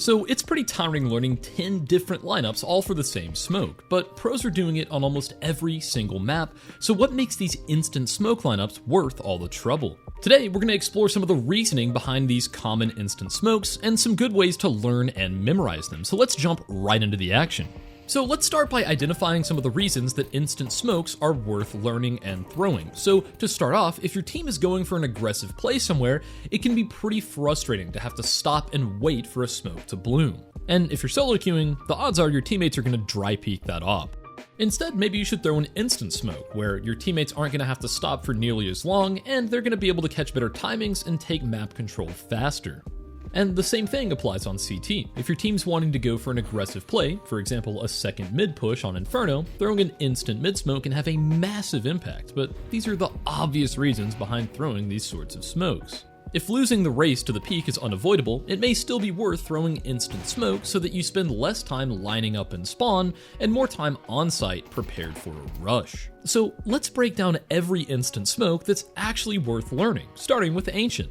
So it's pretty tiring learning 10 different lineups all for the same smoke, but pros are doing it on almost every single map, so what makes these instant smoke lineups worth all the trouble? Today, we're going to explore some of the reasoning behind these common instant smokes and some good ways to learn and memorize them, so let's jump right into the action. So let's start by identifying some of the reasons that instant smokes are worth learning and throwing. So to start off, if your team is going for an aggressive play somewhere, it can be pretty frustrating to have to stop and wait for a smoke to bloom. And if you're solo queuing, the odds are your teammates are going to dry peek that op. Instead, maybe you should throw an instant smoke, where your teammates aren't going to have to stop for nearly as long, and they're going to be able to catch better timings and take map control faster. And the same thing applies on CT. If your team's wanting to go for an aggressive play, for example a second mid push on Inferno, throwing an instant mid smoke can have a massive impact, but these are the obvious reasons behind throwing these sorts of smokes. If losing the race to the peak is unavoidable, it may still be worth throwing instant smoke so that you spend less time lining up in spawn and more time on site prepared for a rush. So let's break down every instant smoke that's actually worth learning, starting with Ancient.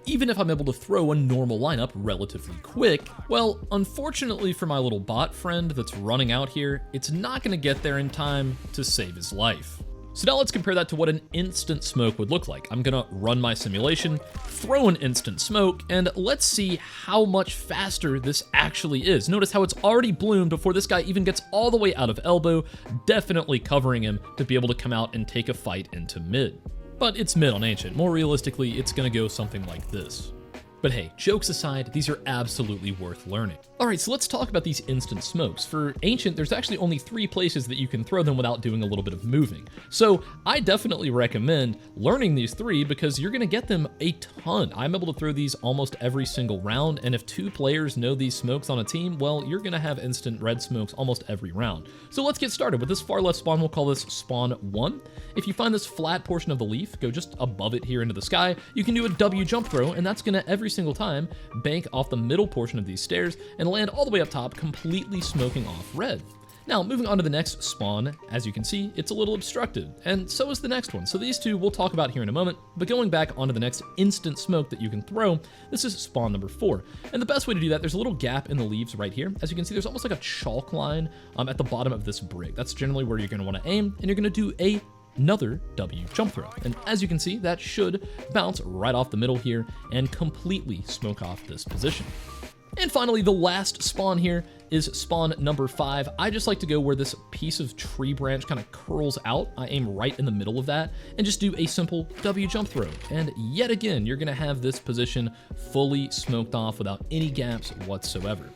Even if I'm able to throw a normal lineup relatively quick, well, unfortunately for my little bot friend that's running out here, it's not going to get there in time to save his life. So now let's compare that to what an instant smoke would look like. I'm going to run my simulation, throw an instant smoke, and let's see how much faster this actually is. Notice how it's already bloomed before this guy even gets all the way out of elbow, definitely covering him to be able to come out and take a fight into mid. But it's mid on Ancient. More realistically, it's gonna go something like this. But hey, jokes aside, these are absolutely worth learning. Alright, so let's talk about these instant smokes. For Ancient, there's actually only 3 places that you can throw them without doing a little bit of moving. So I definitely recommend learning these 3 because you're gonna get them a ton. I'm able to throw these almost every single round, and if 2 players know these smokes on a team, well, you're gonna have instant red smokes almost every round. So let's get started. With this far left spawn, we'll call this spawn 1. If you find this flat portion of the leaf, go just above it here into the sky, you can do a W jump throw, and that's gonna every single time bank off the middle portion of these stairs and land all the way up top, completely smoking off red. Now, moving on to the next spawn, as you can see, it's a little obstructed, and so is the next one. So these 2 we'll talk about here in a moment, but going back onto the next instant smoke that you can throw, this is spawn number 4. And the best way to do that, there's a little gap in the leaves right here. As you can see, there's almost like a chalk line at the bottom of this brick. That's generally where you're gonna wanna aim, and you're gonna do another W jump throw. And as you can see, that should bounce right off the middle here and completely smoke off this position. And finally, the last spawn here is spawn number 5. I just like to go where this piece of tree branch kind of curls out. I aim right in the middle of that and just do a simple W jump throw. And yet again, you're gonna have this position fully smoked off without any gaps whatsoever.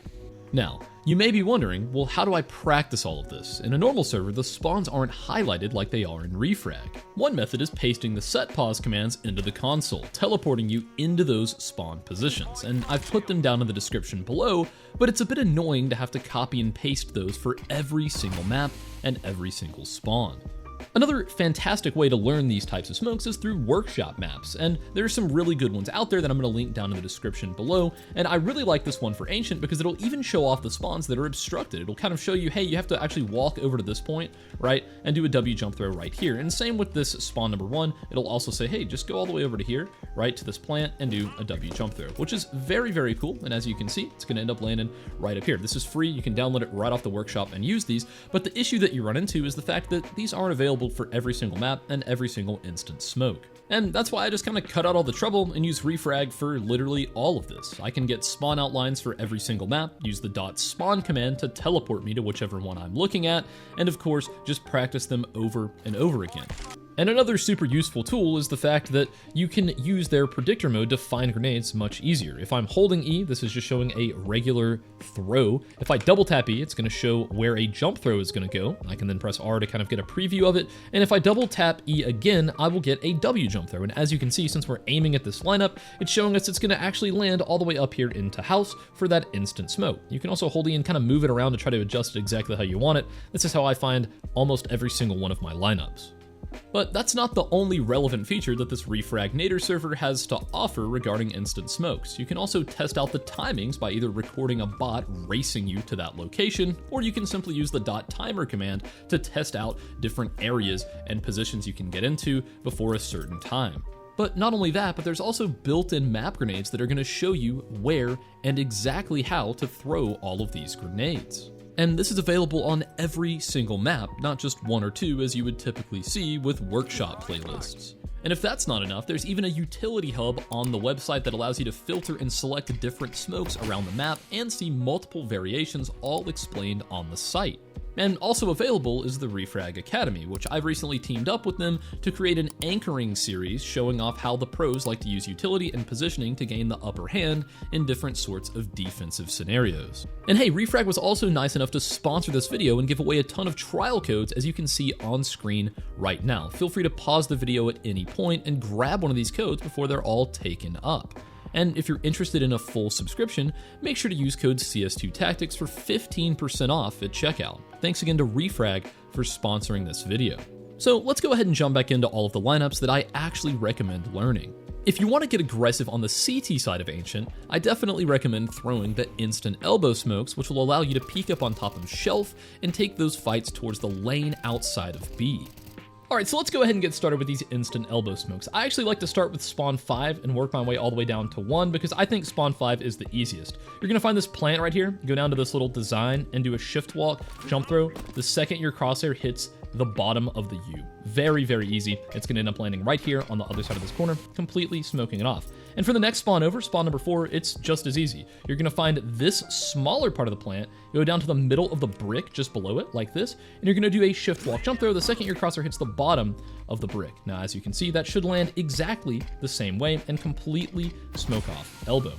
Now, you may be wondering, well, how do I practice all of this? In a normal server, the spawns aren't highlighted like they are in Refrag. One method is pasting the SetPOS commands into the console, teleporting you into those spawn positions, and I've put them down in the description below, but it's a bit annoying to have to copy and paste those for every single map and every single spawn. Another fantastic way to learn these types of smokes is through workshop maps, and there's some really good ones out there that I'm going to link down in the description below, and I really like this one for Ancient because it'll even show off the spawns that are obstructed. It'll kind of show you, hey, you have to actually walk over to this point, right, and do a W jump throw right here. And same with this spawn number 1, it'll also say, hey, just go all the way over to here, right, to this plant, and do a W jump throw, which is very, very cool, and as you can see, it's going to end up landing right up here. This is free, you can download it right off the workshop and use these, but the issue that you run into is the fact that these aren't available for every single map and every single instant smoke. And that's why I just kind of cut out all the trouble and use Refrag for literally all of this. I can get spawn outlines for every single map, use the .spawn command to teleport me to whichever one I'm looking at, and of course, just practice them over and over again. And another super useful tool is the fact that you can use their predictor mode to find grenades much easier. If I'm holding E, this is just showing a regular throw. If I double tap E, it's going to show where a jump throw is going to go. I can then press R to kind of get a preview of it. And if I double tap E again, I will get a W jump throw. And as you can see, since we're aiming at this lineup, it's showing us it's going to actually land all the way up here into house for that instant smoke. You can also hold E and kind of move it around to try to adjust it exactly how you want it. This is how I find almost every single one of my lineups. But that's not the only relevant feature that this Refragnator server has to offer regarding instant smokes. You can also test out the timings by either recording a bot racing you to that location, or you can simply use the .timer command to test out different areas and positions you can get into before a certain time. But not only that, but there's also built-in map grenades that are going to show you where and exactly how to throw all of these grenades. And this is available on every single map, not just one or two as you would typically see with workshop playlists. And if that's not enough, there's even a utility hub on the website that allows you to filter and select different smokes around the map and see multiple variations all explained on the site. And also available is the Refrag Academy, which I've recently teamed up with them to create an anchoring series showing off how the pros like to use utility and positioning to gain the upper hand in different sorts of defensive scenarios. And hey, Refrag was also nice enough to sponsor this video and give away a ton of trial codes, as you can see on screen right now. Feel free to pause the video at any point and grab one of these codes before they're all taken up. And if you're interested in a full subscription, make sure to use code CS2 Tactics for 15% off at checkout. Thanks again to Refrag for sponsoring this video. So let's go ahead and jump back into all of the lineups that I actually recommend learning. If you want to get aggressive on the CT side of Ancient, I definitely recommend throwing the instant elbow smokes, which will allow you to peek up on top of shelf and take those fights towards the lane outside of B. Alright, so let's go ahead and get started with these instant elbow smokes. I actually like to start with spawn 5 and work my way all the way down to 1 because I think spawn 5 is the easiest. You're going to find this plant right here, go down to this little design and do a shift walk, jump throw. The second your crosshair hits the bottom of the U. Very, very easy. It's going to end up landing right here on the other side of this corner, completely smoking it off. And for the next spawn over, spawn number 4, it's just as easy. You're going to find this smaller part of the plant, go down to the middle of the brick just below it, like this, and you're going to do a shift walk jump throw the second your crosshair hits the bottom of the brick. Now, as you can see, that should land exactly the same way and completely smoke off elbow.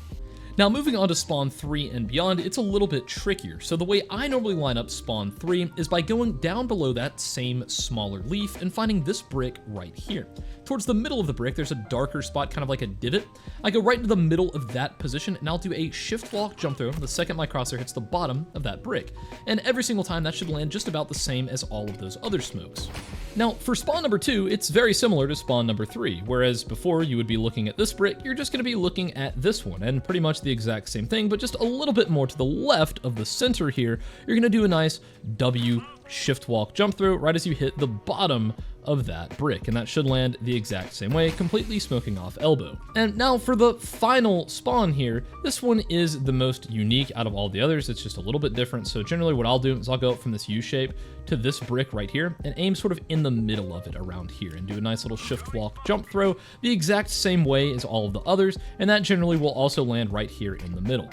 Now, moving on to spawn 3 and beyond, it's a little bit trickier. So the way I normally line up spawn 3 is by going down below that same smaller leaf and finding this brick right here. Towards the middle of the brick, there's a darker spot, kind of like a divot. I go right into the middle of that position, and I'll do a shift walk jump throw the second my crosshair hits the bottom of that brick. And every single time, that should land just about the same as all of those other smokes. Now, for spawn number 2, it's very similar to spawn number 3, whereas before you would be looking at this brick, you're just going to be looking at this one, and pretty much the exact same thing, but just a little bit more to the left of the center here. You're going to do a nice W shift walk jump through right as you hit the bottom of that brick, and that should land the exact same way, completely smoking off elbow. And now for the final spawn here, this one is the most unique out of all the others. It's just a little bit different. So generally what I'll do is I'll go up from this U shape to this brick right here and aim sort of in the middle of it around here and do a nice little shift walk jump throw the exact same way as all of the others, and that generally will also land right here in the middle.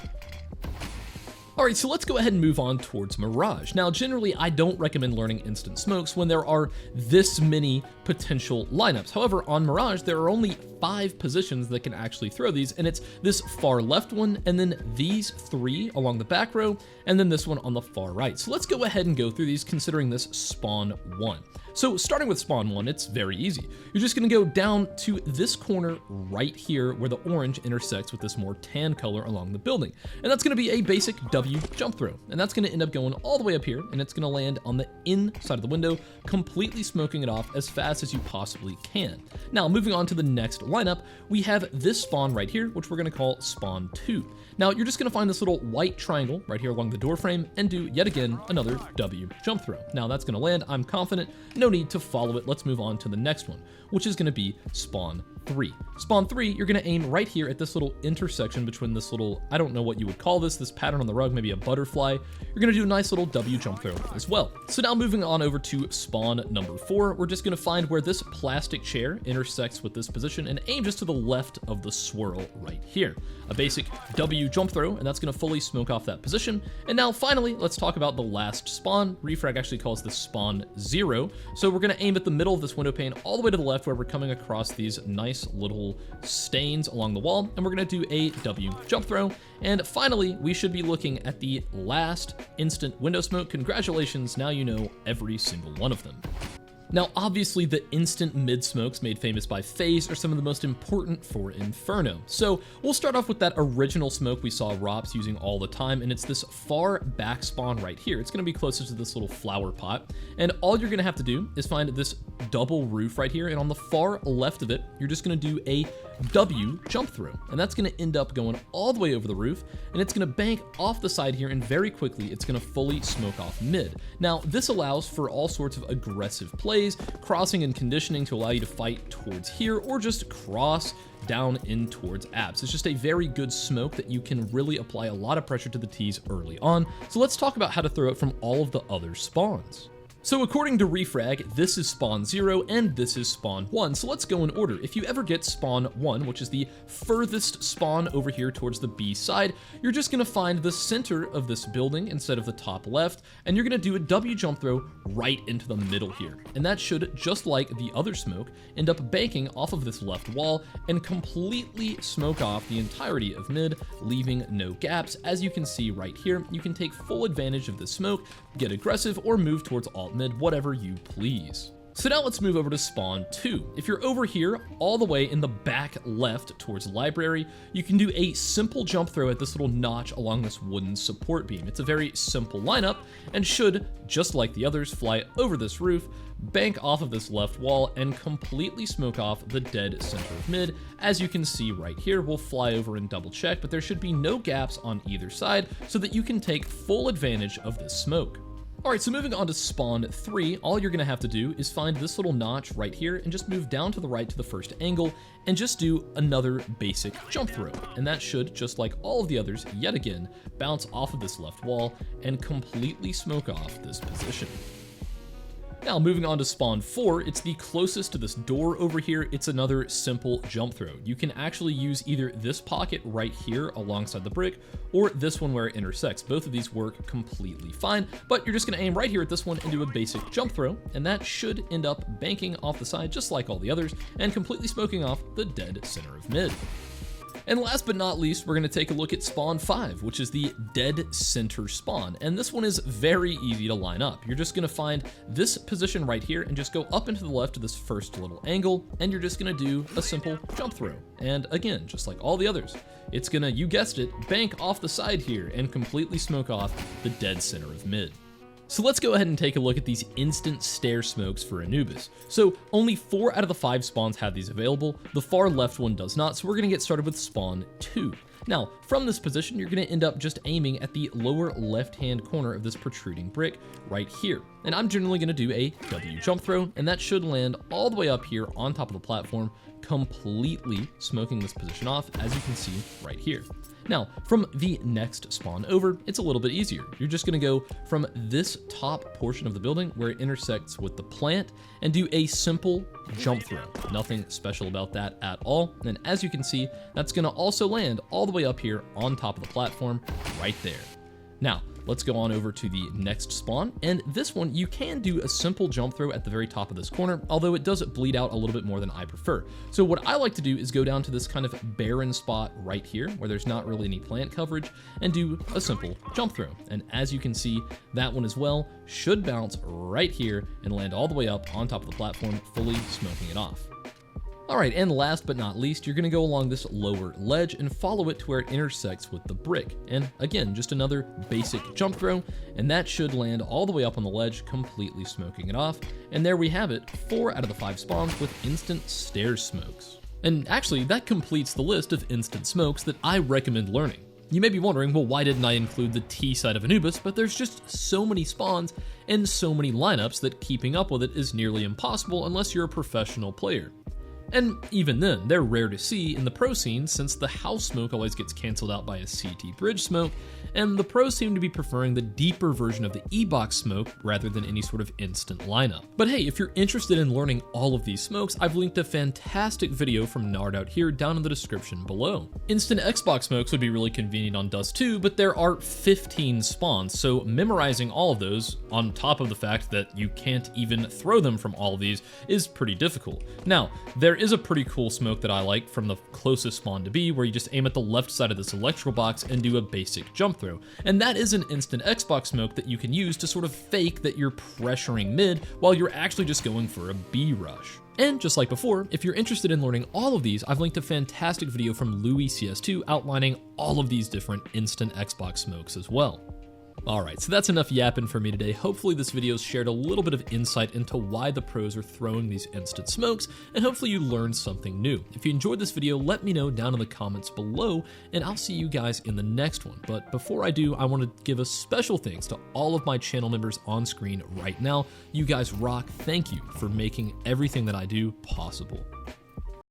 Alright, so let's go ahead and move on towards Mirage. Now, generally, I don't recommend learning instant smokes when there are this many potential lineups. However, on Mirage, there are only 5 positions that can actually throw these, and it's this far left one, and then these 3 along the back row, and then this one on the far right. So let's go ahead and go through these considering this spawn 1. So starting with spawn 1, it's very easy. You're just going to go down to this corner right here where the orange intersects with this more tan color along the building. And that's going to be a basic W jump throw. And that's going to end up going all the way up here, and it's going to land on the inside of the window, completely smoking it off as fast as you possibly can. Now, moving on to the next lineup, we have this spawn right here, which we're going to call spawn 2. Now, you're just going to find this little white triangle right here along the door frame and do, yet again, another W jump throw. Now, that's going to land, I'm confident. No need to follow it. Let's move on to the next one, which is going to be spawn 3. Spawn 3, you're going to aim right here at this little intersection between this little, I don't know what you would call this pattern on the rug, maybe a butterfly. You're going to do a nice little W jump throw as well. So now moving on over to spawn number 4, we're just going to find where this plastic chair intersects with this position and aim just to the left of the swirl right here. A basic W jump throw, and that's going to fully smoke off that position. And now finally, let's talk about the last spawn. Refrag actually calls this spawn 0. So we're going to aim at the middle of this window pane all the way to the left where we're coming across these nice little stains along the wall, and we're going to do a W jump throw. And finally, we should be looking at the last instant window smoke. Congratulations, now you know every single one of them. Now, obviously, the instant mid-smokes made famous by FaZe are some of the most important for Inferno. So we'll start off with that original smoke we saw Rops using all the time, and it's this far back spawn right here. It's going to be closest to this little flower pot, and all you're going to have to do is find this double roof right here, and on the far left of it, you're just going to do a W jump throw, and that's going to end up going all the way over the roof, and it's going to bank off the side here, and very quickly it's going to fully smoke off mid. Now, this allows for all sorts of aggressive plays, crossing and conditioning to allow you to fight towards here, or just cross down in towards abs. It's just a very good smoke that you can really apply a lot of pressure to the T's early on. So let's talk about how to throw it from all of the other spawns. So according to Refrag, this is spawn 0 and this is spawn 1. So let's go in order. If you ever get spawn 1, which is the furthest spawn over here towards the B side, you're just gonna find the center of this building instead of the top left, and you're gonna do a W jump throw right into the middle here. And that should, just like the other smoke, end up banking off of this left wall and completely smoke off the entirety of mid, leaving no gaps. As you can see right here, you can take full advantage of this smoke, get aggressive, or move towards alt mid, whatever you please. So now let's move over to spawn 2. If you're over here, all the way in the back left towards library, you can do a simple jump throw at this little notch along this wooden support beam. It's a very simple lineup and should, just like the others, fly over this roof, bank off of this left wall, and completely smoke off the dead center of mid. As you can see right here, we'll fly over and double check, but there should be no gaps on either side so that you can take full advantage of this smoke. Alright, so moving on to spawn 3, all you're going to have to do is find this little notch right here and just move down to the right to the first angle and just do another basic jump throw. And that should, just like all of the others, yet again, bounce off of this left wall and completely smoke off this position. Now, moving on to spawn 4, it's the closest to this door over here. It's another simple jump throw. You can actually use either this pocket right here alongside the brick, or this one where it intersects. Both of these work completely fine, but you're just gonna aim right here at this one and do a basic jump throw, and that should end up banking off the side just like all the others, and completely smoking off the dead center of mid. And last but not least, we're going to take a look at spawn 5, which is the dead center spawn. And this one is very easy to line up. You're just going to find this position right here and just go up and to the left of this first little angle, and you're just going to do a simple jump throw. And again, just like all the others, it's going to, you guessed it, bank off the side here and completely smoke off the dead center of mid. So let's go ahead and take a look at these instant stare smokes for Anubis. So only 4 out of the 5 spawns have these available. The far left one does not, so we're going to get started with spawn 2. Now, from this position, you're going to end up just aiming at the lower left-hand corner of this protruding brick right here. And I'm generally going to do a W jump throw, and that should land all the way up here on top of the platform, completely smoking this position off, as you can see right here. Now, from the next spawn over, it's a little bit easier. You're just going to go from this top portion of the building where it intersects with the plant and do a simple jump throw. Nothing special about that at all. And as you can see, that's going to also land all the way up here on top of the platform right there. Now, let's go on over to the next spawn, and this one, you can do a simple jump throw at the very top of this corner, although it does bleed out a little bit more than I prefer. So what I like to do is go down to this kind of barren spot right here, where there's not really any plant coverage, and do a simple jump throw. And as you can see, that one as well should bounce right here and land all the way up on top of the platform, fully smoking it off. Alright, and last but not least, you're going to go along this lower ledge and follow it to where it intersects with the brick. And again, just another basic jump throw, and that should land all the way up on the ledge, completely smoking it off. And there we have it, 4 out of the 5 spawns with instant stare smokes. And actually, that completes the list of instant smokes that I recommend learning. You may be wondering, well, why didn't I include the T side of Anubis? But there's just so many spawns and so many lineups that keeping up with it is nearly impossible unless you're a professional player. And even then, they're rare to see in the pro scene since the house smoke always gets canceled out by a CT bridge smoke, and the pros seem to be preferring the deeper version of the E-box smoke rather than any sort of instant lineup. But hey, if you're interested in learning all of these smokes, I've linked a fantastic video from NartOutHere down in the description below. Instant Xbox smokes would be really convenient on Dust 2, but there are 15 spawns, so memorizing all of those, on top of the fact that you can't even throw them from all of these, is pretty difficult. Now, there is a pretty cool smoke that I like from the closest spawn to be, where you just aim at the left side of this electrical box and do a basic jump throw. And that is an instant Xbox smoke that you can use to sort of fake that you're pressuring mid while you're actually just going for a B rush. And just like before, if you're interested in learning all of these, I've linked a fantastic video from Louis CS2 outlining all of these different instant Xbox smokes as well. Alright, so that's enough yapping for me today. Hopefully this video's shared a little bit of insight into why the pros are throwing these instant smokes, and hopefully you learned something new. If you enjoyed this video, let me know down in the comments below, and I'll see you guys in the next one. But before I do, I want to give a special thanks to all of my channel members on screen right now. You guys rock. Thank you for making everything that I do possible.